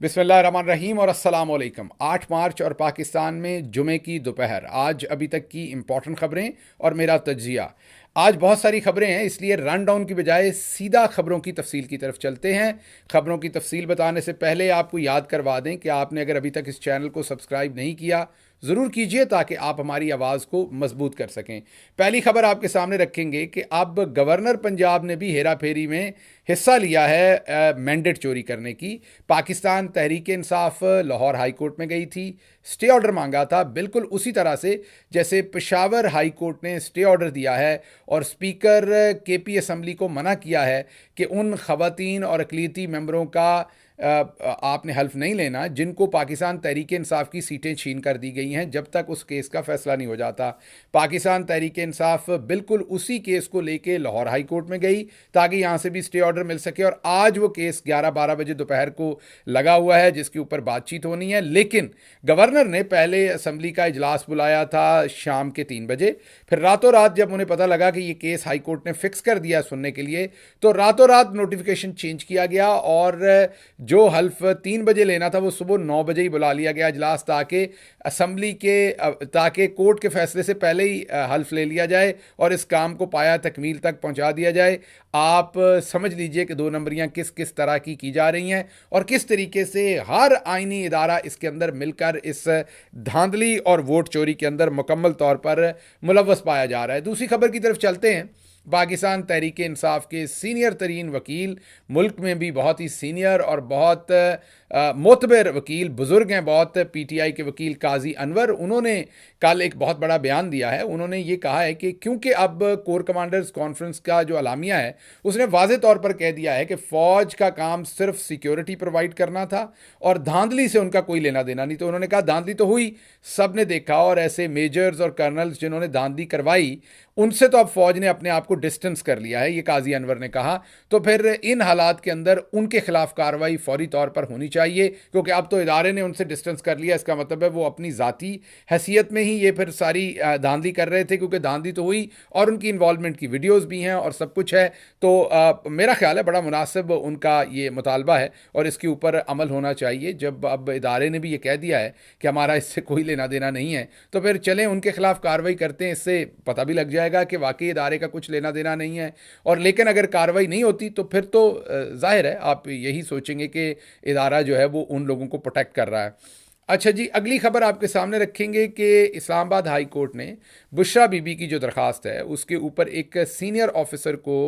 बिस्मिल्लाहिर्रहमानिर्रहीम और अस्सलाम वालेकुम। 8 मार्च और पाकिस्तान में जुमे की दोपहर। आज अभी तक की इंपॉर्टेंट खबरें और मेरा तज्जिया। आज बहुत सारी खबरें हैं, इसलिए रन डाउन की बजाय सीधा खबरों की तफसील की तरफ चलते हैं। खबरों की तफसील बताने से पहले आपको याद करवा दें कि आपने अगर अभी तक इस चैनल को सब्सक्राइब नहीं किया ज़रूर कीजिए ताकि आप हमारी आवाज़ को मजबूत कर सकें। पहली खबर आपके सामने रखेंगे कि अब गवर्नर पंजाब ने भी हेरा फेरी में हिस्सा लिया है मैंडेट चोरी करने की। पाकिस्तान तहरीक इंसाफ लाहौर हाई कोर्ट में गई थी, स्टे ऑर्डर मांगा था, बिल्कुल उसी तरह से जैसे पेशावर हाई कोर्ट ने स्टे ऑर्डर दिया है और स्पीकर केपी असम्बली को मना किया है कि उन खवातीन और अक़लियती मेंबरों का आपने हल्फ नहीं लेना जिनको पाकिस्तान तहरीक इंसाफ की सीटें छीन कर दी गई हैं जब तक उस केस का फैसला नहीं हो जाता। पाकिस्तान तहरीक इंसाफ बिल्कुल उसी केस को लेके लाहौर हाई कोर्ट में गई ताकि यहाँ से भी स्टे ऑर्डर मिल सके और आज वो केस 11-12 बजे दोपहर को लगा हुआ है जिसके ऊपर बातचीत होनी है। लेकिन गवर्नर ने पहले असम्बली का इजलास बुलाया था शाम के 3 बजे, फिर रातों रात जब उन्हें पता लगा कि ये केस हाई कोर्ट ने फिक्स कर दिया सुनने के लिए तो रातों रात नोटिफिकेशन चेंज किया गया और जो हल्फ 3 बजे लेना था वो सुबह 9 बजे ही बुला लिया गया इजलास ताकि असम्बली के ताकि कोर्ट के फैसले से पहले ही हल्फ ले लिया जाए और इस काम को पाया तकमील तक पहुंचा दिया जाए। आप समझ लीजिए कि 2 नंबरियां किस किस तरह की जा रही हैं और किस तरीके से हर आईनी इदारा इसके अंदर मिलकर इस धांधली और वोट चोरी के अंदर मुकम्मल तौर पर मुलव्वस पाया जा रहा है। दूसरी खबर की तरफ चलते हैं। पाकिस्तान तहरीक इंसाफ के सीनियर तरीन वकील, मुल्क में भी बहुत ही सीनियर और बहुत मोतबर वकील, बुज़ुर्ग हैं बहुत, पीटीआई के वकील काजी अनवर, उन्होंने कल एक बहुत बड़ा बयान दिया है। उन्होंने ये कहा है कि क्योंकि अब कोर कमांडर्स कॉन्फ्रेंस का जो अलामिया है उसने वाज़े तौर पर कह दिया है कि फ़ौज का काम सिर्फ सिक्योरिटी प्रोवाइड करना था और धांधली से उनका कोई लेना देना नहीं। तो उन्होंने कहा धांधली तो हुई, सब ने देखा, और ऐसे मेजर्स और कर्नल्स जिन्होंने धांधली करवाई उनसे तो अब फौज ने अपने आप को डिस्टेंस कर लिया है, ये काजी अनवर ने कहा। तो फिर इन हालात के अंदर उनके खिलाफ कार्रवाई फौरी तौर पर होनी चाहिए क्योंकि अब तो इदारे ने उनसे डिस्टेंस कर लिया। इसका मतलब है वो अपनी ज़ाती हैसियत में ही ये फिर सारी धांधली कर रहे थे क्योंकि धांधली तो हुई और उनकी इन्वॉल्वमेंट की वीडियोज़ भी हैं और सब कुछ है। तो मेरा ख्याल है बड़ा मुनासिब उनका ये मुतालबा है और इसके ऊपर अमल होना चाहिए। जब अब इदारे ने भी ये कह दिया है कि हमारा इससे कोई लेना देना नहीं है तो फिर चलें उनके खिलाफ कार्रवाई करते हैं, इससे पता भी लग जाएगा कि वाकई इदारे का कुछ लेना देना नहीं है। और लेकिन अगर कार्रवाई नहीं होती तो फिर तो जाहिर है आप यही सोचेंगे कि इदारा जो है वो उन लोगों को प्रोटेक्ट कर रहा है। अच्छा जी, अगली खबर आपके सामने रखेंगे कि इस्लामाबाद हाई कोर्ट ने बुशरा बीबी की जो दरख्वास्त है उसके ऊपर एक सीनियर ऑफिसर को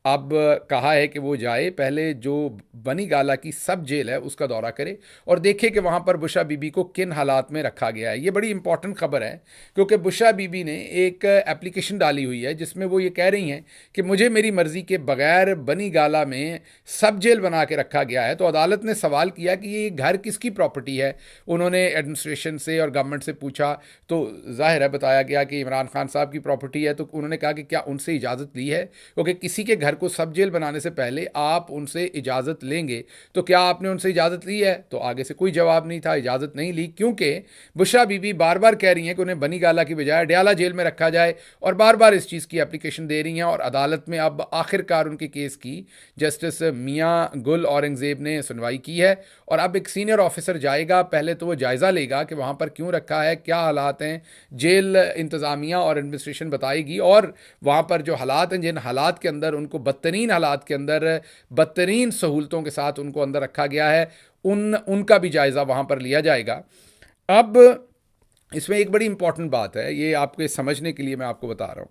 अब कहा है कि वो जाए, पहले जो बनी गाला की सब जेल है उसका दौरा करे और देखे कि वहाँ पर बुशरा बीबी को किन हालात में रखा गया है। ये बड़ी इंपॉर्टेंट खबर है क्योंकि बुशरा बीबी ने एक एप्लीकेशन डाली हुई है जिसमें वो ये कह रही हैं कि मुझे मेरी मर्ज़ी के बगैर बनी गाला में सब जेल बना के रखा गया है। तो अदालत ने सवाल किया कि ये घर किसकी प्रॉपर्टी है। उन्होंने एडमिनिस्ट्रेशन से और गवर्नमेंट से पूछा तो जाहिर है बताया गया कि इमरान खान साहब की प्रॉपर्टी है। तो उन्होंने कहा कि क्या उनसे इजाज़त ली है, क्योंकि किसी के घर को सब जेल बनाने से पहले आप उनसे इजाज़त लेंगे। तो क्या आपने उनसे इजाज़त ली है? तो आगे से कोई जवाब नहीं था, इजाज़त नहीं ली, क्योंकि बुशरा बीबी बार बार कह रही हैं कि उन्हें बनी गाला की बजाय डयाला जेल में रखा जाए और बार बार इस चीज़ की एप्लीकेशन दे रही हैं। और अदालत में अब आखिरकार उनके केस की जस्टिस मियाँ गुल औरंगज़ेब ने सुनवाई की है और अब एक सीनियर ऑफिसर जाएगा, पहले तो वो जायज़ा लेगा कि वहाँ पर क्यों रखा है, क्या हालात हैं, जेल इंतज़ामिया और एडमिनिस्ट्रेशन बताएगी और वहाँ पर जो हालात हैं, जिन हालात के अंदर उनको बदतरीन हालात के अंदर बदतरीन सहूलतों के साथ उनको अंदर रखा गया है, उनका भी जायज़ा वहाँ पर लिया जाएगा। अब इसमें एक बड़ी इंपॉर्टेंट बात है, ये आपके समझने के लिए मैं आपको बता रहा हूँ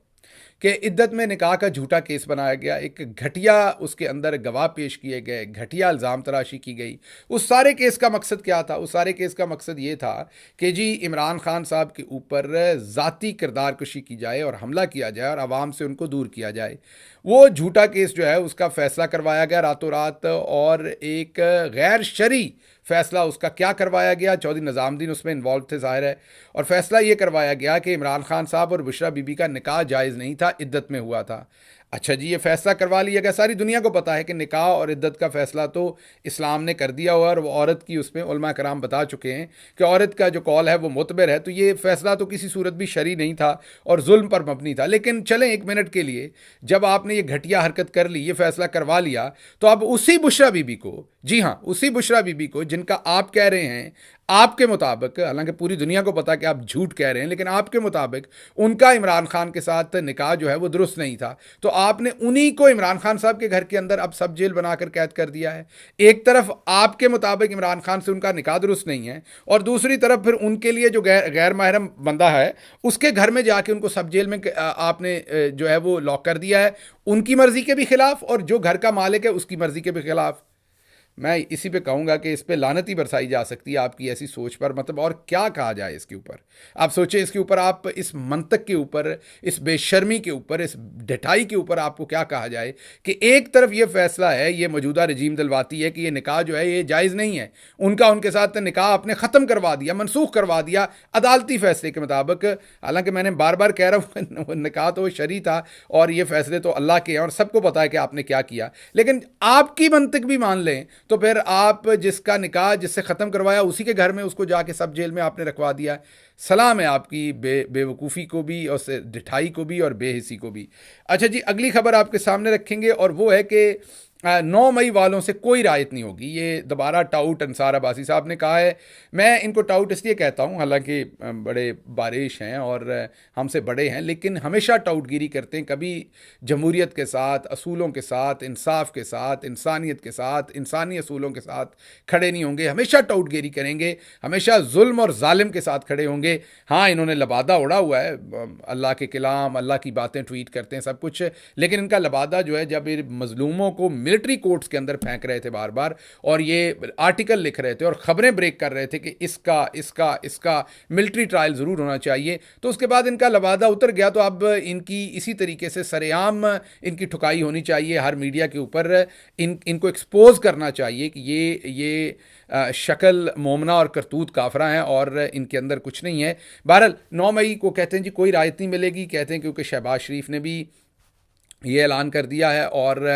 कि इद्दत में निकाह का झूठा केस बनाया गया, एक घटिया उसके अंदर गवाह पेश किए गए, घटिया इल्ज़ाम तराशी की गई। उस सारे केस का मकसद क्या था? उस सारे केस का मकसद ये था कि जी इमरान खान साहब के ऊपर ज़ाती किरदार कशी की जाए और हमला किया जाए और आवाम से उनको दूर किया जाए। वो झूठा केस जो है उसका फ़ैसला करवाया गया रातों रात और एक गैर शरई फ़ैसला उसका क्या करवाया गया, चौधरी निज़ामुद्दीन उसमें इन्वॉल्व थे ज़ाहिर है, और फ़ैसला ये करवाया गया कि इमरान खान साहब और बुशरा बीबी का निकाह जायज़ नहीं था, इद्दत में हुआ था। अच्छा जी, ये फैसला करवा लिया गया। सारी दुनिया को पता है कि निकाह और इद्दत का फैसला तो इस्लाम ने कर दिया हुआ और वो औरत की उसमें उलमा कराम बता चुके हैं कि औरत का जो कौल है वो मुतबर है। तो ये फैसला तो किसी सूरत भी शरी नहीं था और जुल्म पर मबनी था। लेकिन चलें एक मिनट के लिए, जब आपने ये घटिया हरकत कर ली, ये फैसला करवा लिया, तो अब उसी बुशरा बीबी को जी हाँ, उसी बुशरा बीबी को जिनका आप कह रहे हैं, आपके मुताबिक, हालांकि पूरी दुनिया को पता कि आप झूठ कह रहे हैं, लेकिन आपके मुताबिक उनका इमरान खान के साथ निकाह जो है वो दुरुस्त नहीं था, तो आपने उन्हीं को इमरान खान साहब के घर के अंदर अब सब जेल बनाकर कैद कर दिया है। एक तरफ आपके मुताबिक इमरान खान से उनका निकाह दुरुस्त नहीं है, और दूसरी तरफ फिर उनके लिए जो गैर महरम बंदा है उसके घर में जाके उनको सब जेल में आपने जो है वो लॉक कर दिया है, उनकी मर्जी के भी खिलाफ और जो घर का मालिक है उसकी मर्जी के भी खिलाफ। मैं इसी पे कहूँगा कि इस पे लानत ही बरसाई जा सकती है आपकी ऐसी सोच पर, मतलब और क्या कहा जाए इसके ऊपर। आप सोचें इसके ऊपर, आप इस मंतक के ऊपर, इस बेशर्मी के ऊपर, इस ढिठाई के ऊपर आपको क्या कहा जाए कि एक तरफ ये फैसला है, ये मौजूदा रजीम दिलवाती है कि ये निकाह जो है ये जायज़ नहीं है, उनका उनके साथ निकाह आपने ख़त्म करवा दिया, मनसूख करवा दिया अदालती फैसले के मुताबिक। हालांकि मैंने बार बार कह रहा हूँ निकाह तो शरई था और ये फैसले तो अल्लाह के हैं और सबको पता है कि आपने क्या किया, लेकिन आपकी मंतक भी मान लें तो फिर आप जिसका निकाह जिससे ख़त्म करवाया उसी के घर में उसको जाके सब जेल में आपने रखवा दिया। सलाम है आपकी बेवकूफ़ी को भी और ढिठाई को भी और बेहिसी को भी। अच्छा जी, अगली खबर आपके सामने रखेंगे और वो है कि 9 मई वालों से कोई रायत नहीं होगी। ये दोबारा टाउट अंसार अब्बासी साहब ने कहा है। मैं इनको टाउट इसलिए कहता हूँ, हालांकि बड़े बारिश हैं और हमसे बड़े हैं, लेकिन हमेशा टाउटगिरी करते हैं, कभी जमहूरियत के साथ, असूलों के साथ, इंसाफ के साथ, इंसानियत के साथ, इंसानी असूलों के साथ खड़े नहीं होंगे, हमेशा टाउटगिरी करेंगे, हमेशा जुल्म और जालिम के साथ खड़े होंगे। हाँ, इन्होंने लबादा उड़ा हुआ है, अल्लाह के कलाम, अल्लाह की बातें ट्वीट करते हैं सब कुछ, लेकिन इनका लबादा जो है जब मजलूमों को मिलिट्री कोर्ट्स के अंदर फेंक रहे थे बार बार, और ये आर्टिकल लिख रहे थे और खबरें ब्रेक कर रहे थे कि इसका इसका इसका मिलिट्री ट्रायल ज़रूर होना चाहिए, तो उसके बाद इनका लबादा उतर गया। तो अब इनकी इसी तरीके से सरेआम इनकी ठुकाई होनी चाहिए हर मीडिया के ऊपर, इनको एक्सपोज करना चाहिए कि ये शक्ल मोमना और करतूत काफरा हैं और इनके अंदर कुछ नहीं है। बहरहाल 9 मई को कहते हैं जी कोई रायत नहीं मिलेगी, कहते हैं क्योंकि शहबाज शरीफ ने भी ये ऐलान कर दिया है और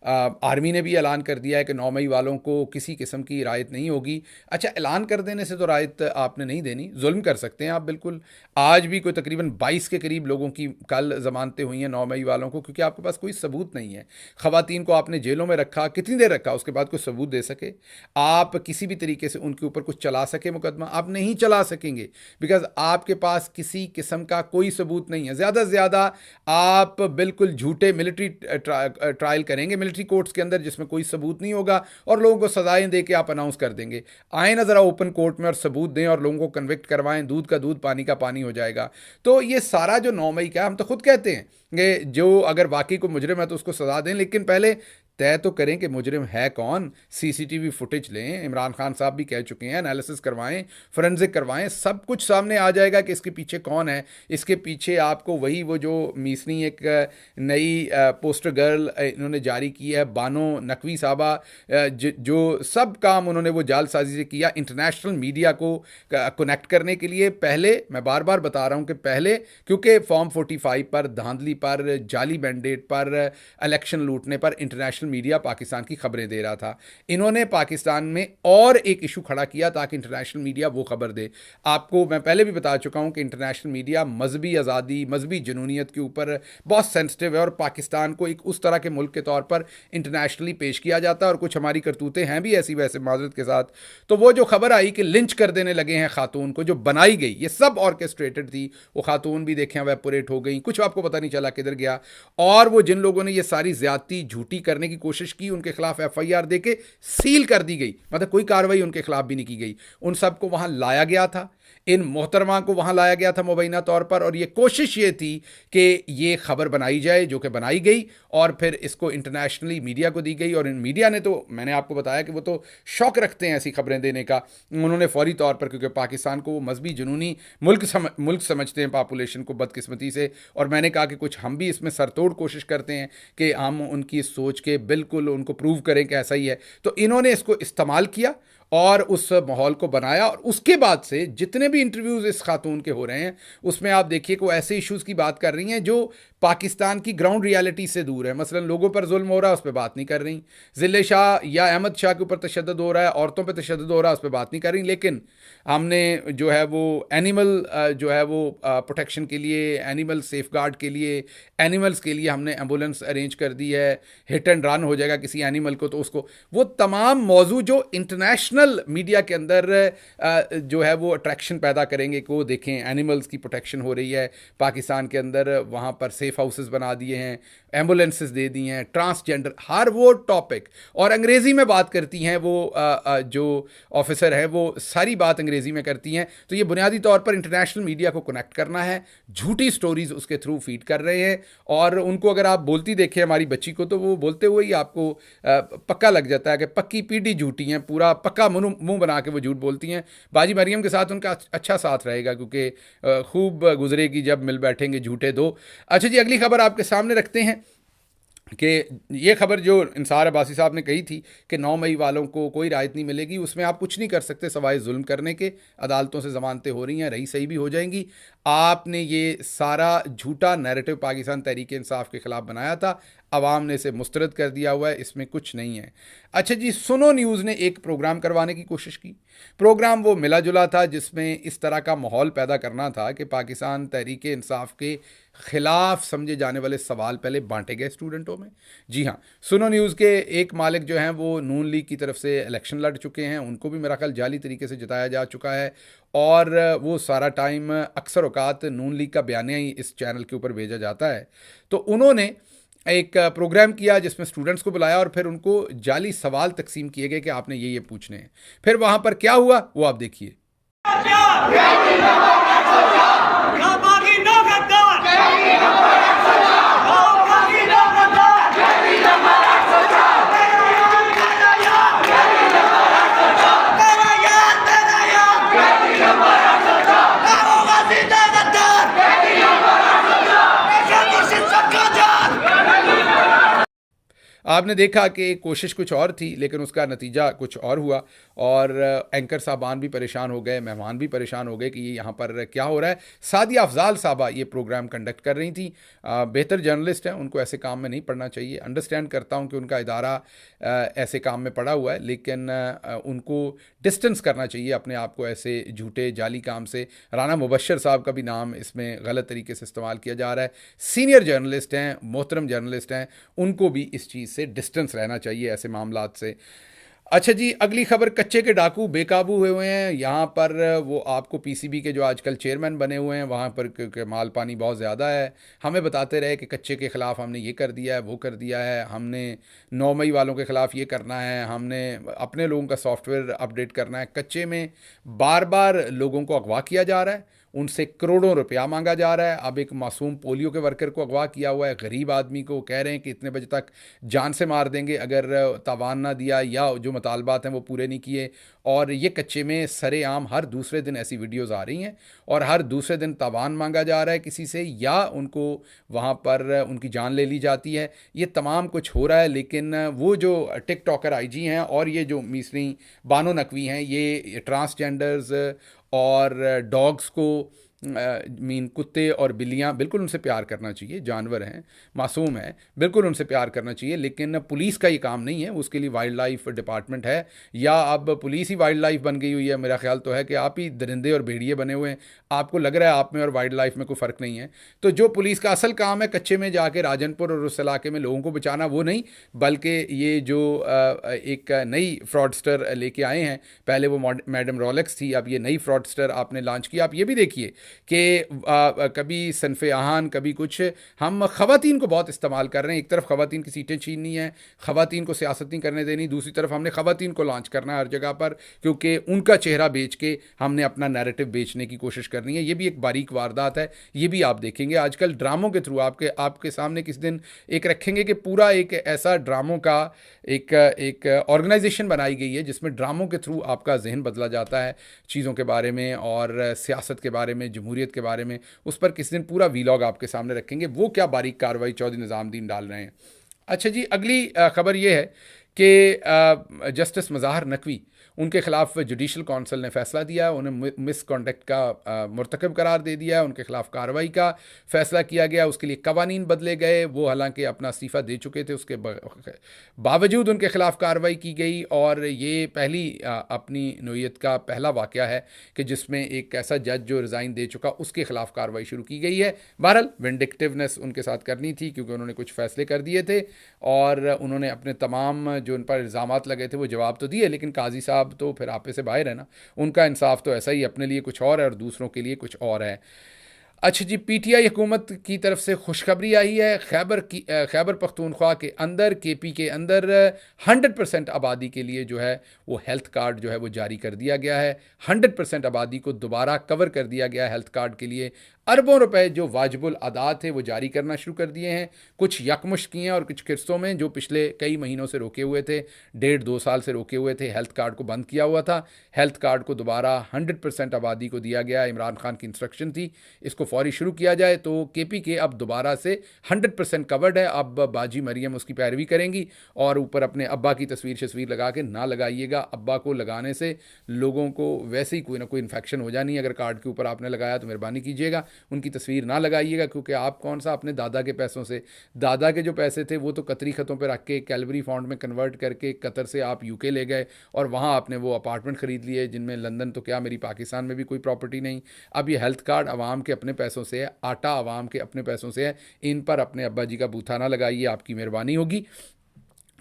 आर्मी ने भी ऐलान कर दिया है कि 9 मई वालों को किसी किस्म की रायत नहीं होगी। अच्छा, ऐलान कर देने से तो रायत आपने नहीं देनी, जुल्म कर सकते हैं आप बिल्कुल। आज भी कोई तकरीबन 22 के करीब लोगों की कल ज़मानतें हुई हैं 9 मई वालों को, क्योंकि आपके पास कोई सबूत नहीं है। ख़वातीन को आपने जेलों में रखा, कितनी देर रखा, उसके बाद कोई सबूत दे सके, आप किसी भी तरीके से उनके ऊपर कुछ चला सके मुकदमा, आप नहीं चला सकेंगे, बिकॉज आपके पास किसी किस्म का कोई सबूत नहीं है। ज़्यादा से ज़्यादा आप बिल्कुल झूठे मिलिट्री ट्रायल करेंगे मिलिट्री कोर्ट्स के अंदर, जिसमें कोई सबूत नहीं होगा, और लोगों को सजाएं दे के आप अनाउंस कर देंगे। आए ना ज़रा ओपन कोर्ट में और सबूत दें और लोगों को कन्विक्ट करवाएं, दूध का दूध पानी का पानी हो जाएगा। तो ये सारा जो 9 मई का, हम तो खुद कहते हैं कि जो अगर वाकई को मुजरिम है तो उसको सजा दें, लेकिन पहले तय तो करें कि मुजरिम है कौन। सीसीटीवी फुटेज लें, इमरान खान साहब भी कह चुके हैं, एनालिसिस करवाएं, फोरेंसिक करवाएं, सब कुछ सामने आ जाएगा कि इसके पीछे कौन है। इसके पीछे आपको वही वो जो मीसनी एक नई पोस्टर गर्ल इन्होंने जारी की है, बानो नकवी साहबा, जो सब काम उन्होंने वो जालसाजी से किया इंटरनेशनल मीडिया को कनेक्ट करने के लिए। पहले मैं बार बार बता रहा हूँ कि पहले, क्योंकि फॉर्म 45 पर, धांधली पर, जाली मैंडेट पर, इलेक्शन लूटने पर इंटरनेशनल मीडिया पाकिस्तान की खबरें दे रहा था, इन्होंने पाकिस्तान में और एक इशू खड़ा किया ताकि इंटरनेशनल मीडिया वो खबर दे। आपको मैं पहले भी बता चुका हूं कि इंटरनेशनल मीडिया मजहबी आज़ादी, मजहबी जनूनियत के ऊपर बहुत सेंसिटिव है और पाकिस्तान को एक उस तरह के मुल्क के तौर पर इंटरनेशनली पेश किया जाता है, और कुछ हमारी करतूतें हैं भी ऐसी वैसे माजरत के साथ। तो वो जो खबर आई कि लिंच कर देने लगे हैं खातून को, जो बनाई गई, ये सब ऑर्केस्ट्रेटेड थी, वो खातून भी देखें वेपोरेट हो गई, कुछ आपको पता नहीं चला किधर गया, और वो जिन लोगों ने ये सारी ज्यादती झूठी करने की कोशिश की उनके खिलाफ एफआईआर देके सील कर दी गई, मतलब कोई कार्रवाई उनके खिलाफ भी नहीं की गई। उन सबको वहां लाया गया था, इन मोहतरमा को वहां लाया गया था मुबैना तौर पर, और ये कोशिश ये थी कि ये खबर बनाई जाए, जो कि बनाई गई और फिर इसको इंटरनेशनली मीडिया को दी गई। और इन मीडिया ने, तो मैंने आपको बताया कि वो तो शौक रखते हैं ऐसी खबरें देने का, उन्होंने फौरी तौर पर, क्योंकि पाकिस्तान को वो मजहबी जुनूनी मुल्क समझते हैं पॉपुलेशन को बदकिस्मती से, और मैंने कहा कि कुछ हम भी इसमें सरतोड़ कोशिश करते हैं कि हम उनकी सोच के बिल्कुल उनको प्रूव करें कि ऐसा ही है। तो इन्होंने इसको इस्तेमाल किया और उस माहौल को बनाया, और उसके बाद से जितने भी इंटरव्यूज़ इस खातून के हो रहे हैं उसमें आप देखिए कि वो ऐसे इश्यूज़ की बात कर रही हैं जो पाकिस्तान की ग्राउंड रियलिटी से दूर है। मसलन लोगों पर जुल्म हो रहा है, उस पर बात नहीं कर रही। जिले शाह या अहमद शाह के ऊपर तशद्दुद हो रहा है, औरतों पर तशद्दुद हो रहा है, उस पर बात नहीं कर रही। लेकिन हमने जो है वो एनिमल जो है वो प्रोटेक्शन के लिए, एनिमल सेफ गार्ड के लिए, एनिमल्स के लिए हमने एम्बुलेंस अरेंज कर दी है। हिट एंड रन हो जाएगा किसी एनिमल को तो उसको, वो तमाम मौजू जो इंटरनेशनल मीडिया के अंदर जो है वो अट्रैक्शन पैदा करेंगे कि वो देखें एनिमल्स की प्रोटेक्शन हो रही है पाकिस्तान के अंदर, वहाँ पर सेफ हाउसेस बना दिए हैं, एम्बुलेंसेस दे दी हैं, ट्रांसजेंडर, हर वो टॉपिक। और अंग्रेज़ी में बात करती हैं वो जो ऑफिसर है वो सारी बात अंग्रेज़ी में करती हैं। तो ये बुनियादी तौर पर इंटरनेशनल मीडिया को कनेक्ट करना है, झूठी स्टोरीज उसके थ्रू फीड कर रहे हैं। और उनको अगर आप बोलती देखें हमारी बच्ची को, तो वो बोलते हुए ही आपको पक्का लग जाता है कि पक्की पीढ़ी झूठी हैं, पूरा पक्का मुंह बना के वो झूठ बोलती हैं। बाजी मरियम के साथ उनका अच्छा साथ रहेगा क्योंकि खूब गुजरेगी जब मिल बैठेंगे झूठे दो। अच्छा जी, अगली खबर आपके सामने रखते हैं कि ये खबर जो इंसार अब्बासी साहब ने कही थी कि 9 मई वालों को कोई राहत नहीं मिलेगी, उसमें आप कुछ नहीं कर सकते सवाए जुल्म करने के। अदालतों से ज़मानतें हो रही हैं, रही सही भी हो जाएंगी। आपने ये सारा झूठा नैरेटिव पाकिस्तान तहरीक इंसाफ के ख़िलाफ़ बनाया था, अवाम ने इसे मुस्तरद कर दिया हुआ है, इसमें कुछ नहीं है। अच्छा जी, सुनो न्यूज़ ने एक प्रोग्राम करवाने की कोशिश की। प्रोग्राम वो मिला जुला था जिसमें इस तरह का माहौल पैदा करना था कि पाकिस्तान तहरीक इंसाफ के ख़िलाफ़ समझे जाने वाले सवाल पहले बांटे गए स्टूडेंटों में। जी हाँ, सुनो न्यूज़ के एक मालिक जो हैं वो नून लीग की तरफ से इलेक्शन लड़ चुके हैं, उनको भी मेरा ख्याल जाली तरीके से जिताया जा चुका है। और वो सारा टाइम अक्सर औकात नून लीग का बयानिया ही इस चैनल के ऊपर भेजा जाता है। तो उन्होंने एक प्रोग्राम किया जिसमें स्टूडेंट्स को बुलाया और फिर उनको जाली सवाल तकसीम किए गए कि आपने ये पूछने हैं। फिर वहाँ पर क्या हुआ वो आप देखिए। आपने देखा कि कोशिश कुछ और थी लेकिन उसका नतीजा कुछ और हुआ और एंकर साहबान भी परेशान हो गए, मेहमान भी परेशान हो गए कि ये यहाँ पर क्या हो रहा है। सादिया अफजाल साहबा ये प्रोग्राम कंडक्ट कर रही थी, बेहतर जर्नलिस्ट हैं, उनको ऐसे काम में नहीं पढ़ना चाहिए। अंडरस्टैंड करता हूँ कि उनका इदारा ऐसे काम में पड़ा हुआ है, लेकिन उनको डिस्टेंस करना चाहिए अपने आप को ऐसे झूठे जाली काम से। राना मुबशर साहब का भी नाम इसमें गलत तरीके से इस्तेमाल किया जा रहा है। सीनियर जर्नलिस्ट हैं, मोहतरम जर्नलिस्ट हैं, उनको भी इस चीज़ से डिस्टेंस रहना चाहिए ऐसे मामलात से। अच्छा जी, अगली खबर, कच्चे के डाकू बेकाबू हुए हैं। यहाँ पर वो आपको पीसीबी के जो आजकल चेयरमैन बने हुए हैं वहाँ पर क्योंकि माल पानी बहुत ज़्यादा है, हमें बताते रहे कि कच्चे के ख़िलाफ़ हमने ये कर दिया है, वो कर दिया है, हमने 9 मई वालों के ख़िलाफ़ ये करना है, हमने अपने लोगों का सॉफ्टवेयर अपडेट करना है। कच्चे में बार बार लोगों को अगवा किया जा रहा है, उनसे करोड़ों रुपया मांगा जा रहा है। अब एक मासूम पोलियो के वर्कर को अगवा किया हुआ है, गरीब आदमी को कह रहे हैं कि इतने बजे तक जान से मार देंगे अगर तावान ना दिया या जो मुतालबात हैं वो पूरे नहीं किए। और ये कच्चे में सरेआम हर दूसरे दिन ऐसी वीडियोज़ आ रही हैं और हर दूसरे दिन तावान मांगा जा रहा है किसी से या उनको वहाँ पर उनकी जान ले ली जाती है। ये तमाम कुछ हो रहा है, लेकिन वो जो टिकटॉकर आईजी हैं और ये जो मिसरी बानो नकवी हैं, ये ट्रांसजेंडर्स और डॉग्स को मीन कुत्ते और बिल्लियाँ, बिल्कुल उनसे प्यार करना चाहिए, जानवर हैं, मासूम हैं, बिल्कुल उनसे प्यार करना चाहिए। लेकिन पुलिस का ये काम नहीं है, उसके लिए वाइल्ड लाइफ डिपार्टमेंट है, या अब पुलिस ही वाइल्ड लाइफ बन गई हुई है। मेरा ख्याल तो है कि आप ही दरिंदे और भेड़िए बने हुए हैं, आपको लग रहा है आप में और वाइल्ड लाइफ में कोई फ़र्क नहीं है। तो जो पुलिस का असल काम है कच्चे में जाके राजनपुर और उस इलाके में लोगों को बचाना, वो नहीं, बल्कि ये जो एक नई फ्रॉडस्टर लेके आए हैं, पहले वो मैडम रोलेक्स थी, अब ये नई फ्रॉडस्टर आपने लॉन्च किया। आप ये भी देखिए कि कभी सनफ़े आहान, कभी कुछ, हम ख़वातीन को बहुत इस्तेमाल कर रहे हैं। एक तरफ ख़वातीन की सीटें छीननी है, ख़वातीन को सियासत नहीं करने देनी, दूसरी तरफ हमने ख़वातीन को लॉन्च करना है हर जगह पर, क्योंकि उनका चेहरा बेच के हमने अपना नैरेटिव बेचने की कोशिश करनी है। ये भी एक बारीक वारदात है, ये भी आप देखेंगे आजकल ड्रामों के थ्रू। आपके सामने किस दिन एक रखेंगे कि पूरा एक ऐसा ड्रामों का एक ऑर्गेनाइजेशन बनाई गई है जिसमें ड्रामों के थ्रू आपका जहन बदला जाता है चीज़ों के बारे में और सियासत के बारे में, जमहूरियत के बारे में। उस पर किस दिन पूरा वीलॉग आपके सामने रखेंगे, वो क्या बारीक कार्रवाई चौधरी निज़ामुद्दीन डाल रहे हैं। अच्छा जी, अगली खबर ये है कि जस्टिस मज़ाहर नकवी, उनके खिलाफ जुडिशल काउंसिल ने फैसला दिया है, उन्हें मिसकॉन्डक्ट का मुर्तकब करार दे दिया है, उनके खिलाफ कार्रवाई का फैसला किया गया, उसके लिए कवानीन बदले गए। वो हालांकि अपना इस्तीफ़ा दे चुके थे, उसके बावजूद उनके खिलाफ कार्रवाई की गई। और ये पहली अपनी नोयत का पहला वाक़या है कि जिसमें एक ऐसा जज जो रिज़ाइन दे चुका उसके खिलाफ कार्रवाई शुरू की गई है। बहरहाल विंडिक्टिवनेस उनके साथ करनी थी क्योंकि उन्होंने कुछ फैसले कर दिए थे और उन्होंने अपने तमाम जो उन पर इल्ज़ामात लगे थे वो जवाब तो दिए, लेकिन काजी साहब तो फिर आपे से बाहर है ना, उनका इंसाफ तो ऐसा ही अपने लिए कुछ और है और दूसरों के लिए कुछ और है। अच्छा जी, पीटीआई हुकूमत की तरफ से खुशखबरी आई है। खैबर पख्तूनख्वा के अंदर, केपी के अंदर 100% आबादी के लिए जो है वो हेल्थ कार्ड जो है वो जारी कर दिया गया है। 100% आबादी को दोबारा कवर कर दिया गया है हेल्थ कार्ड के लिए। अरबों रुपए जो वाजिबुल अदा थे वो जारी करना शुरू कर दिए हैं, कुछ यकमुश्त किए हैं और कुछ किस्तों में, जो पिछले कई महीनों से रोके हुए थे, 1.5-2 साल से रोके हुए थे, हेल्थ कार्ड को बंद किया हुआ था। हेल्थ कार्ड को दोबारा 100% आबादी को दिया गया। इमरान खान की इंस्ट्रक्शन थी इसको फौरी शुरू किया जाए, तो केपी के अब दोबारा से 100% कवर्ड है। अब बाजी मरियम उसकी पैरवी करेंगी और ऊपर अपने अब्बा की तस्वीर लगा के ना लगाइएगा। अब्बा को लगाने से लोगों को वैसे ही कोई ना कोई इन्फेक्शन हो जानी है। अगर कार्ड के ऊपर आपने लगाया तो मेहरबानी कीजिएगा उनकी तस्वीर ना लगाइएगा, क्योंकि आप कौन सा अपने दादा के पैसों से, दादा के जो पैसे थे वो तो कतरी ख़तों पर रख के कैलवरी फंड में कन्वर्ट करके कतर से आप यूके ले गए और वहाँ आपने वो अपार्टमेंट ख़रीद लिए जिनमें लंदन तो क्या मेरी पाकिस्तान में भी कोई प्रॉपर्टी नहीं। अब ये हेल्थ कार्ड आवाम के अपने पैसों से है, आटा आवाम के अपने पैसों से है, इन पर अपने अब्बा जी का बूथा ना लगाइए, आपकी मेहरबानी होगी।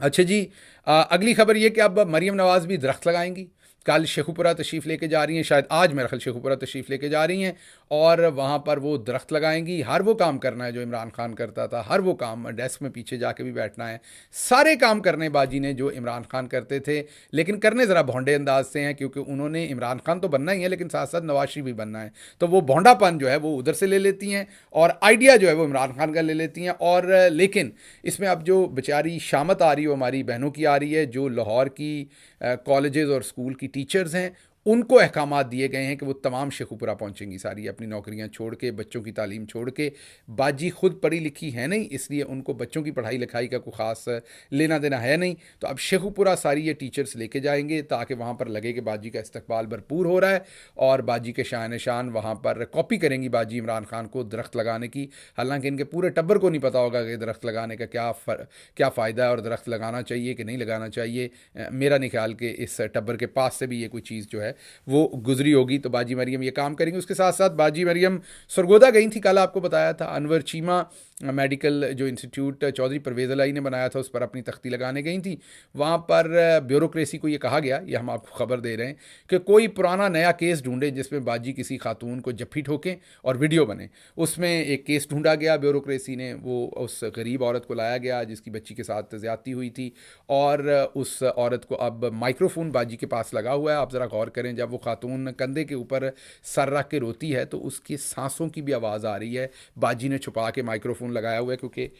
अच्छा जी, अगली खबर ये कि अब मरीम नवाज़ भी दरख्त लगाएंगी। कल शेखुपुरा तशरीफ़ लेके जा रही हैं, शायद आज मेरा ख्याल शेखुपुरा तशरीफ़ लेके जा रही हैं और वहाँ पर वो दरख्त लगाएंगी। हर वो काम करना है जो इमरान खान करता था, हर वो काम, डेस्क में पीछे जाके भी बैठना है, सारे काम करने बाजी ने जो इमरान खान करते थे, लेकिन करने ज़रा भोंडे अंदाज से हैं, क्योंकि उन्होंने इमरान खान तो बनना ही है लेकिन साथ साथ नवाज शरीफ भी बनना है, तो वो भोंडापन जो है वो उधर से ले लेती हैं और आइडिया जो है वो इमरान खान का ले लेती हैं। और लेकिन इसमें अब जो बेचारी शामत आ रही है वो हमारी बहनों की आ रही है, जो लाहौर की कॉलेजेस और स्कूल की टीचर्स हैं, उनको अहकामात दिए गए हैं कि वो तमाम शेखुपुरा पहुंचेंगी, सारी अपनी नौकरियां छोड़ के, बच्चों की तालीम छोड़ के। बाजी खुद पढ़ी लिखी है नहीं, इसलिए उनको बच्चों की पढ़ाई लिखाई का कोई ख़ास लेना देना है नहीं, तो अब शेखुपुरा सारी ये टीचर्स लेके जाएंगे ताकि वहाँ पर लगे कि बाजी का इस्तकबाल भरपूर हो रहा है और बाजी के शान शान वहाँ पर कॉपी करेंगी बाजी इमरान खान को दरख्त लगाने की। हालांकि इनके पूरे टब्बर को नहीं पता होगा कि दरख्त लगाने का क्या फ़ायदा है और दरख्त लगाना चाहिए कि नहीं लगाना चाहिए। मेरा नहीं ख्याल कि इस टब्बर के पास से भी ये कोई चीज़ जो है वो गुजरी होगी, तो बाजी मरियम ये काम करेंगे। उसके साथ साथ बाजी मरियम सरगोदा गई थी, कल आपको बताया था, अनवर चीमा मेडिकल जो इंस्टीट्यूट चौधरी परवेज़ अलाई ने बनाया था उस पर अपनी तख्ती लगाने गई थी। वहाँ पर ब्यूरोक्रेसी को ये कहा गया, ये हम आपको खबर दे रहे हैं, कि कोई पुराना नया केस ढूंढे जिसमें बाजी किसी खातून को जफ्फी ठोकें और वीडियो बने। उसमें एक केस ढूंढा गया ब्यूरोक्रेसी ने, वो उस गरीब औरत को लाया गया जिसकी बच्ची के साथ ज़्यादती हुई थी और उस औरत को अब माइक्रोफोन बाजी के पास लगा हुआ है। आप ज़रा गौर करें, जब वो खातून कंधे के ऊपर सर रख के रोती है तो उसकी सांसों की भी आवाज़ आ रही है। बाजी ने छुपा के माइक्रोफोन लगाया हुआ है क्योंकि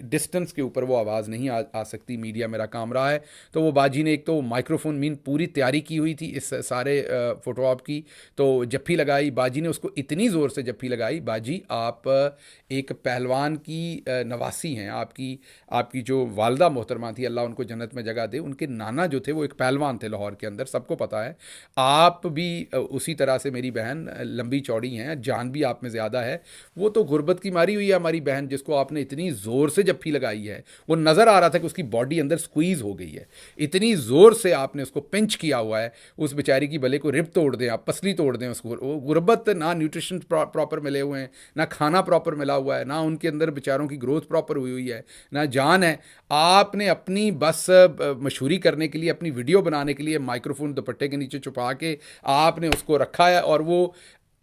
डिस्टेंस के ऊपर वो आवाज़ नहीं आ सकती, मीडिया मेरा काम रहा है। तो वो बाजी ने एक तो माइक्रोफोन मीन पूरी तैयारी की हुई थी इस सारे फ़ोटो ऑप की, तो जफ्फी लगाई बाजी ने, उसको इतनी ज़ोर से जफ्फी लगाई। बाजी आप एक पहलवान की नवासी हैं, आपकी जो वालदा मोहतरमा थी, अल्लाह उनको जन्नत में जगह दे, उनके नाना जो थे वो एक पहलवान थे लाहौर के अंदर, सबको पता है। आप भी उसी तरह से मेरी बहन लंबी चौड़ी हैं, जान भी आप में ज़्यादा है। वो तो गुर्बत की मारी हुई है हमारी बहन, जिसको आपने इतनी ज़ोर से जफ्फी लगाई है, वो नज़र आ रहा था कि उसकी बॉडी अंदर स्क्वीज़ हो गई है, इतनी ज़ोर से आपने उसको पिंच किया हुआ है। उस बेचारी की भले को रिब तोड़ दें आप, पसली तोड़ दें उसको, वो गुर्बत, ना न्यूट्रिशन प्रॉपर मिले हुए हैं, ना खाना प्रॉपर मिला हुआ है, ना उनके अंदर बेचारों की ग्रोथ प्रॉपर हुई हुई है, ना जान है। आपने अपनी बस मशहूरी करने के लिए, अपनी वीडियो बनाने के लिए माइक्रोफोन दुपट्टे के नीचे छुपा के आपने उसको रखा है। और वो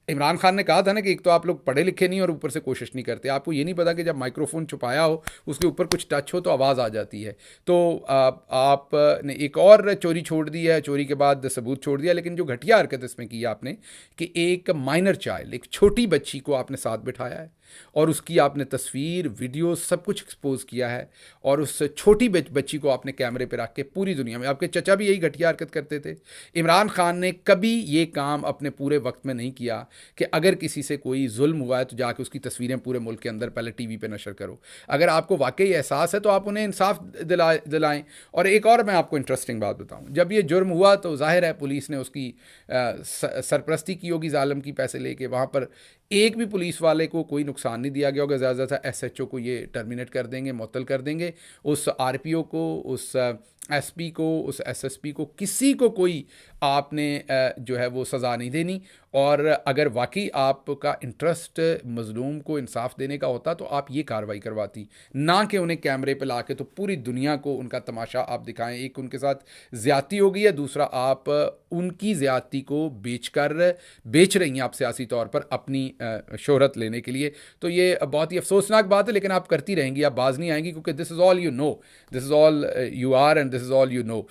इमरान खान ने कहा था ना कि एक तो आप लोग पढ़े लिखे नहीं और ऊपर से कोशिश नहीं करते, आपको ये नहीं पता कि जब माइक्रोफोन छुपाया हो उसके ऊपर कुछ टच हो तो आवाज़ आ जाती है। तो आपने एक और चोरी छोड़ दी है, चोरी के बाद सबूत छोड़ दिया, लेकिन जो घटिया हरकत इसमें की आपने कि एक माइनर चाइल्ड, एक छोटी बच्ची को आपने साथ बिठाया है और उसकी आपने तस्वीर, वीडियो सब कुछ एक्सपोज किया है, और उस छोटी बच्ची को आपने कैमरे पे रख के पूरी दुनिया में, आपके चचा भी यही घटिया हरकत करते थे। इमरान खान ने कभी ये काम अपने पूरे वक्त में नहीं किया कि अगर किसी से कोई जुल्म हुआ है तो जाके उसकी तस्वीरें पूरे मुल्क के अंदर पहले टीवी पे नशर करो। अगर आपको वाकई एहसास है तो आप उन्हें इंसाफ दिलाएं। और एक और मैं आपको इंटरेस्टिंग बात बताऊं, जब ये जुर्म हुआ तो जाहिर है पुलिस ने उसकी सरपरस्ती की होगी जालिम की, पैसे लेके। वहाँ पर एक भी पुलिस वाले को कोई नुकसान नहीं दिया गया होगा। ज़्यादा से SHO को ये टर्मिनेट कर देंगे, मुअत्तल कर देंगे। उस RPO को, उस SP को, उस SSP को, किसी को कोई आपने जो है वो सज़ा नहीं देनी। और अगर वाकई आपका इंटरेस्ट मज़लूम को इंसाफ देने का होता तो आप ये कार्रवाई करवाती, ना कि उन्हें कैमरे पे ला के तो पूरी दुनिया को उनका तमाशा आप दिखाएं। एक उनके साथ ज़्यादती हो गई है, दूसरा आप उनकी ज़्यादती को बेच रही हैं आप सियासी तौर पर अपनी शोहरत लेने के लिए। तो ये बहुत ही अफसोसनाक बात है, लेकिन आप करती रहेंगी, आप बाज नहीं आएंगी, क्योंकि this is all you know, this is all you are and this is all you know.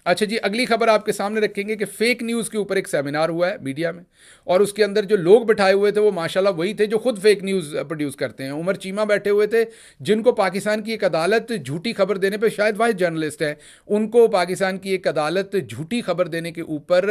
अच्छा जी, अगली खबर आपके सामने रखेंगे कि फेक न्यूज़ के ऊपर एक सेमिनार हुआ है मीडिया में, और उसके अंदर जो लोग बिठाए हुए थे वो माशाल्लाह वही थे जो खुद फेक न्यूज़ प्रोड्यूस करते हैं। उमर चीमा बैठे हुए थे, जिनको पाकिस्तान की एक अदालत झूठी खबर देने पे, शायद वाहिद जर्नलिस्ट हैं, उनको पाकिस्तान की एक अदालत झूठी खबर देने के ऊपर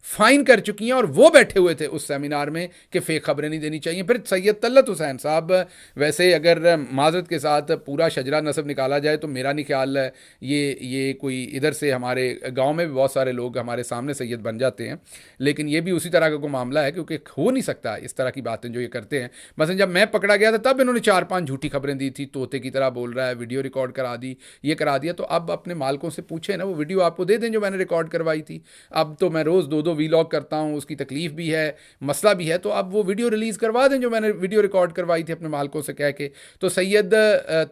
फ़ाइन कर चुकी हैं, और वो बैठे हुए थे उस सेमिनार में कि फ़ेक खबरें नहीं देनी चाहिए। फिर सैयद तलत हुसैन साहब, वैसे अगर माजरत के साथ पूरा शजरा नसब निकाला जाए तो मेरा नहीं ख्याल ये कोई इधर से, हमारे गांव में भी बहुत सारे लोग हमारे सामने सैयद बन जाते हैं, लेकिन ये भी उसी तरह का कोई मामला है, क्योंकि हो नहीं सकता इस तरह की बातें जो ये करते हैं। मसलन जब मैं पकड़ा गया था तब इन्होंने 4-5 झूठी खबरें दी थी, तोते की तरह बोल रहा है, वीडियो रिकॉर्ड करा दी, ये करा दिया। तो अब अपने मालकों से पूछे ना, वो वीडियो आपको दे दें जो मैंने रिकॉर्ड करवाई थी। अब तो मैं रोज़ 2-2 वीलॉग करता हूँ, उसकी तकलीफ भी है, मसला भी है, तो अब वो वीडियो रिलीज़ करवा दें जो मैंने वीडियो रिकॉर्ड करवाई थी अपने मालकों से कह के। तो सैयद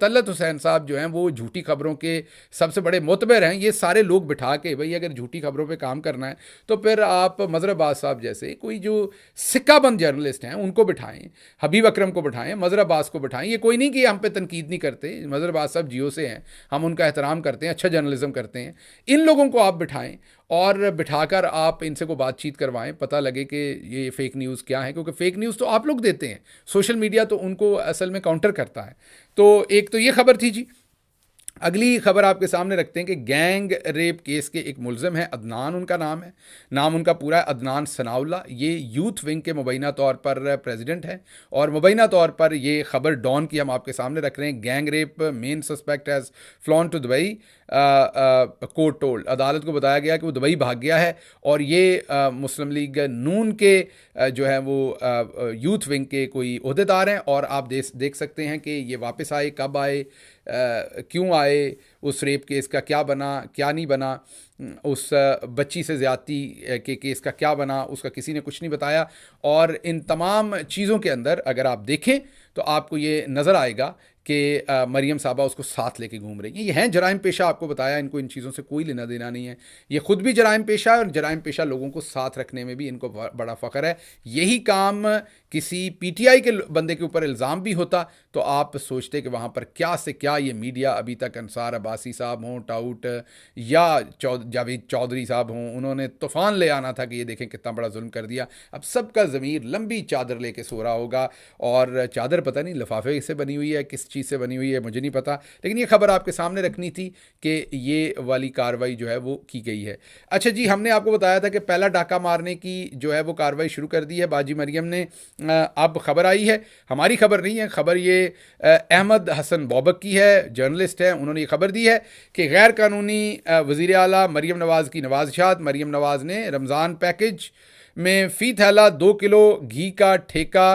तलत हुसैन साहब जो हैं वो झूठी खबरों के सबसे बड़े मोतबर हैं। ये सारे लोग बिठा के, भाई अगर झूठी खबरों पे काम करना है तो फिर आप मजहर अब्बास साहब जैसे कोई जो सिक्काबंद जर्नलिस्ट हैं उनको बिठाएं, हबीब अकरम को बिठाएं, मजहर अब्बास को बिठाएं। ये कोई नहीं कि हम पे तनकीद नहीं करते, मजहर अब्बास साहब जियो से हैं, हम उनका एहतराम करते हैं, अच्छा जर्नलिज्म करते हैं। इन लोगों को आप बिठाएं और बिठाकर आप इनसे को बातचीत करवाएं, पता लगे कि ये फेक न्यूज़ क्या है, क्योंकि फेक न्यूज़ तो आप लोग देते हैं, सोशल मीडिया तो उनको असल में काउंटर करता है। तो एक तो ये खबर थी जी। अगली खबर आपके सामने रखते हैं कि गैंग रेप केस के एक मुलजिम है, अदनान उनका नाम है, नाम उनका पूरा है अदनान सनाउल्लाह। ये यूथ विंग के मुबैना तौर पर प्रेसिडेंट है, और मुबैना तौर पर ये खबर डॉन की हम आपके सामने रख रहे हैं। Gang rape, main suspect has flown to Dubai, court told, अदालत को बताया गया कि वो दुबई भाग गया है। और ये मुस्लिम लीग नून के जो है वो यूथ विंग के कोई ओहदेदार हैं, और आप देख सकते हैं कि ये वापस आए, कब आए, क्यों आए, उस रेप केस का क्या बना, क्या नहीं बना, उस बच्ची से ज़्यादती के केस का क्या बना, उसका किसी ने कुछ नहीं बताया। और इन तमाम चीज़ों के अंदर अगर आप देखें तो आपको ये नज़र आएगा कि मरियम साहबा उसको साथ लेके घूम रही हैं। ये हैं जराइम पेशा, आपको बताया, इनको इन चीज़ों से कोई लेना देना नहीं है। ये खुद भी जराइम पेशा है, और जराइम पेशा लोगों को साथ रखने में भी इनको बड़ा फ़ख्र है। यही काम किसी PTI के बंदे के ऊपर इल्ज़ाम भी होता तो आप सोचते कि वहाँ पर क्या से क्या ये मीडिया अभी तक अंसार अब्बासी साहब हों, टाउट, या जावेद चौधरी साहब हों, उन्होंने तूफ़ान ले आना था कि ये देखें कितना बड़ा जुल्म कर दिया। अब सबका ज़मीर लंबी चादर लेके सो रहा होगा, और चादर पता नहीं लिफाफे से बनी हुई है, किस चीज़ से बनी हुई है मुझे नहीं पता, लेकिन ये खबर आपके सामने रखनी थी कि ये वाली कार्रवाई जो है वो की गई है। अच्छा जी, हमने आपको बताया था कि पहला डाका मारने की जो है वो कार्रवाई शुरू कर दी है बाजी मरियम ने। अब खबर आई है, हमारी खबर नहीं है, खबर ये अहमद हसन बॉबक की है, जर्नलिस्ट है, उन्होंने ये खबर दी है कि गैर कानूनी वज़ीर आला मरियम नवाज़ की नवाज़शात। मरियम नवाज़ ने रमज़ान पैकेज में फ़ी थैला 2 किलो घी का ठेका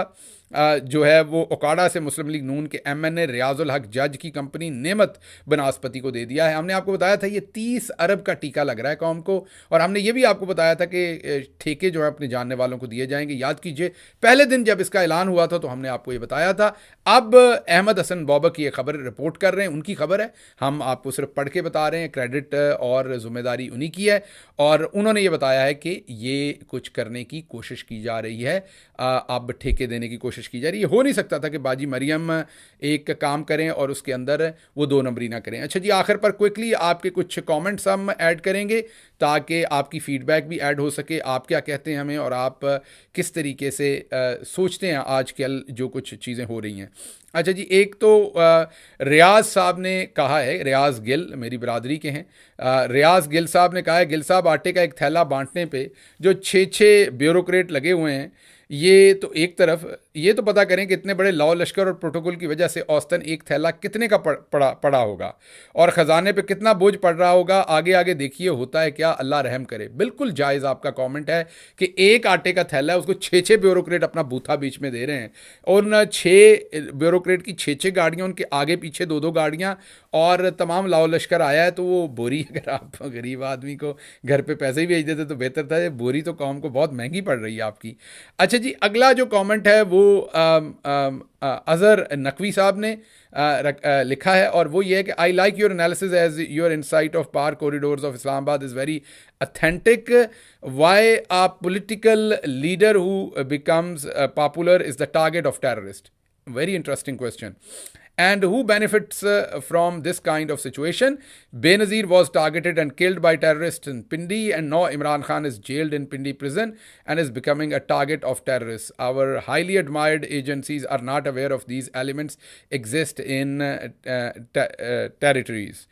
जो है वो ओकाड़ा से मुस्लिम लीग नून के MNA रियाजुल हक जज की कंपनी नेमत बनास्पति को दे दिया है। हमने आपको बताया था ये 30 अरब का टीका लग रहा है कौम को, और हमने ये भी आपको बताया था कि ठेके जो है अपने जानने वालों को दिए जाएंगे। याद कीजिए पहले दिन जब इसका ऐलान हुआ था तो हमने आपको ये बताया था। अब अहमद हसन बॉबक की ये खबर रिपोर्ट कर रहे हैं, उनकी खबर है, हम आपको सिर्फ पढ़ के बता रहे हैं, क्रेडिट और जिम्मेदारी उन्हीं की है। और उन्होंने ये बताया है कि ये कुछ करने की कोशिश की जा रही है, अब ठेके देने की कोशिश कोशिश की जा रही है। हो नहीं सकता था कि बाजी मरियम एक काम करें और उसके अंदर वो 2 नंबरी ना करें। अच्छा जी, आखिर पर क्विकली आपके कुछ कमेंट्स हम ऐड करेंगे ताकि आपकी फीडबैक भी ऐड हो सके। आप क्या कहते हैं हमें, और आप किस तरीके से सोचते हैं आजकल जो कुछ चीज़ें हो रही हैं। अच्छा जी, एक तो रियाज साहब ने कहा है, रियाज गिल मेरी बरादरी के हैं, रियाज गिल साहब ने कहा है, गिल साहब आटे का एक थैला बांटने पे जो 6 ब्यूरोक्रेट लगे हुए हैं, ये तो एक तरफ ये तो पता करें कि इतने बड़े लॉ लश्कर और प्रोटोकॉल की वजह से औसतन एक थैला कितने का पड़ा होगा और ख़जाने पे कितना बोझ पड़ रहा होगा। आगे आगे देखिए होता है क्या, अल्लाह रहम करे। बिल्कुल जायज़ आपका कमेंट है कि एक आटे का थैला है, उसको 6 ब्यूरोक्रेट अपना बूथा बीच में दे रहे हैं, और उन 6 ब्यूरोक्रेट की 6 गाड़ियाँ, उनके आगे पीछे 2 गाड़ियाँ, और तमाम लाओ लश्कर आया है। तो वो बोरी, अगर आप गरीब आदमी को घर पे पैसे ही भेज देते तो बेहतर था। ये बोरी तो कौम को बहुत महंगी पड़ रही है आपकी। अच्छा जी, अगला जो कमेंट है वो अज़हर नकवी साहब ने लिखा है, और वो ये है कि I like your analysis as your insight of power corridors of Islamabad is very authentic. Why a political leader who becomes popular is the target of terrorist? Very interesting question. And who benefits from this kind of situation? Benazir was targeted and killed by terrorists in Pindi, and now Imran Khan is jailed in Pindi prison and is becoming a target of terrorists. Our highly admired agencies are not aware of these elements exist in territories.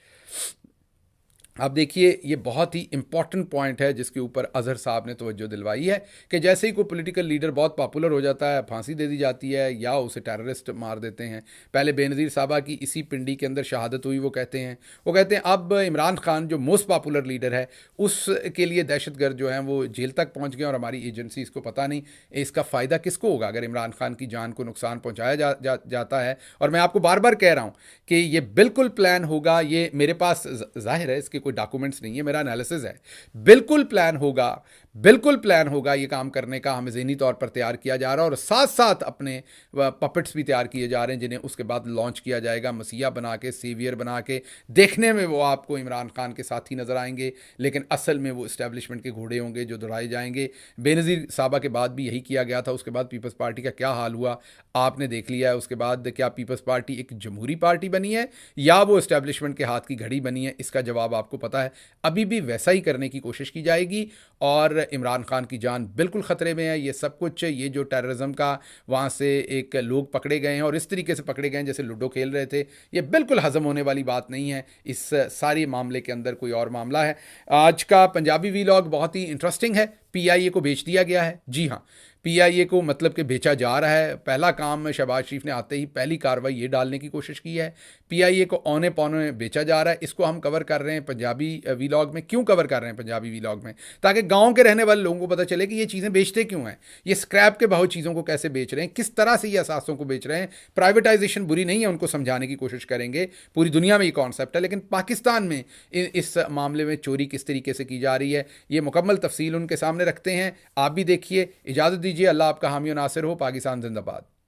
अब देखिए, ये बहुत ही important point है जिसके ऊपर अजहर साहब ने तवज्जो दिलवाई है कि जैसे ही कोई पॉलिटिकल लीडर बहुत पॉपुलर हो जाता है, फांसी दे दी जाती है या उसे टेररिस्ट मार देते हैं। पहले बेनज़ीर साहबा की इसी पिंडी के अंदर शहादत हुई। वो कहते हैं अब इमरान खान जो मोस्ट पॉपुलर लीडर है उसके लिए दहशतगर्द जो हैं वो जेल तक पहुँच गए, और हमारी एजेंसी इसको पता नहीं। इसका फ़ायदा किसको होगा अगर इमरान खान की जान को नुकसान पहुँचाया जाता है। और मैं आपको बार बार कह रहा हूँ कि ये बिल्कुल प्लान होगा। ये मेरे पास जाहिर है इसके डॉक्यूमेंट्स नहीं है, मेरा एनालिसिस है। बिल्कुल प्लान होगा ये काम करने का। हमें ज़हनी तौर पर तैयार किया जा रहा है, और साथ साथ अपने पपेट्स भी तैयार किए जा रहे हैं जिन्हें उसके बाद लॉन्च किया जाएगा, मसीहा बना के, सेवियर बना के। देखने में वो आपको इमरान खान के साथी नज़र आएंगे, लेकिन असल में वो इस्टेब्लिशमेंट के घोड़े होंगे जो दौड़ाए जाएंगे। बेनज़ीर साहबा के बाद भी यही किया गया था। उसके बाद पीपल्स पार्टी का क्या हाल हुआ आपने देख लिया है। उसके बाद क्या पीपल्स पार्टी एक जमहूरी पार्टी बनी है या वो इस्टेब्लिशमेंट के हाथ की घड़ी बनी है, इसका जवाब आपको पता है। अभी भी वैसा ही करने की कोशिश की जाएगी, और इमरान खान की जान बिल्कुल ख़तरे में है। ये सब कुछ, ये जो टेररिज्म का वहाँ से एक लोग पकड़े गए हैं और इस तरीके से पकड़े गए हैं जैसे लूडो खेल रहे थे, ये बिल्कुल हज़म होने वाली बात नहीं है। इस सारे मामले के अंदर कोई और मामला है। आज का पंजाबी वीलॉग बहुत ही इंटरेस्टिंग है। PIA को बेच दिया गया है। जी हाँ, PIA को मतलब कि बेचा जा रहा है। पहला काम शहबाज शरीफ ने आते ही पहली कार्रवाई ये डालने की कोशिश की है। PIA को औने पौने बेचा जा रहा है। इसको हम कवर कर रहे हैं पंजाबी वीलॉग में। क्यों कवर कर रहे हैं पंजाबी वीलॉग में? ताकि गांव के रहने वाले लोगों को पता चले कि ये चीज़ें बेचते क्यों हैं, ये स्क्रैप के भाव चीज़ों को कैसे बेच रहे हैं, किस तरह से ये असासों को बेच रहे हैं। प्राइवेटाइजेशन बुरी नहीं है, उनको समझाने की कोशिश करेंगे। पूरी दुनिया में ये कॉन्सेप्ट है, लेकिन पाकिस्तान में इस मामले में चोरी किस तरीके से की जा रही है, ये मुकम्मल तफसील उनके सामने रखते हैं। आप भी देखिए। इजाज़त दीजिए। अल्लाह आपका हामी और नासिर हो। पाकिस्तान जिंदाबाद।